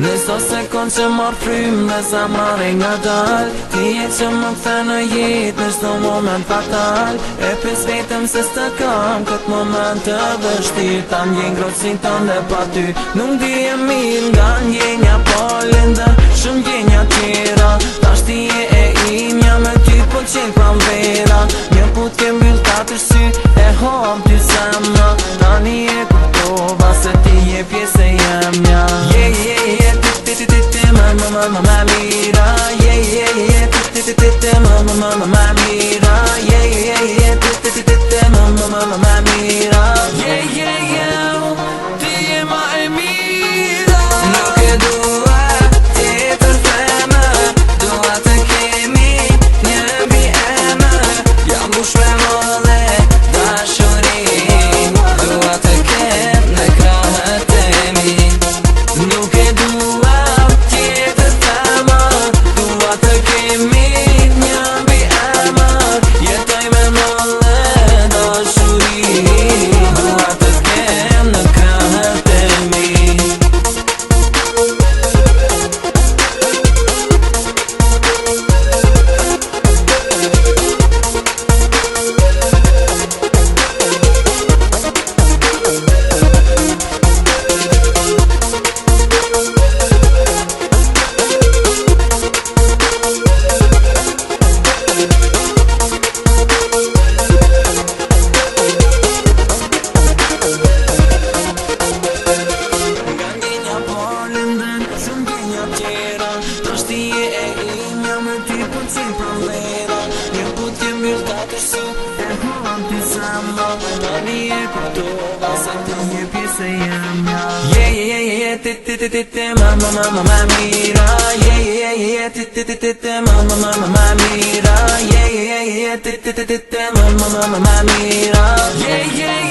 Në so sekund që marrë frymë dhe sa marrë nga dal Ti e që më këthe në jetë në shdo moment fatal E pës vetëm se s'të kam këtë moment të vështirë Ta ndjen grotësin tënde pa ty Nuk di e mirë nga ndjenja po lindën Shumë ndjenja tjera Ta shti e imja me ty po qenë pram vera Një put ke mbyll katër sy e hom ty semra Tani e kuptova se ti je pjesë e jemja Mamma mira, mamma mira, mamma mira, ti je ma e mira. Nuk e dua tjetër femër, dua të kemi një mbi emër. Jam bush me modhe dashurin, dua të kem në krahët e mi. Nuk e dua Tani e kuptova se ti je pjesë e jemja Mamma mira mamma mira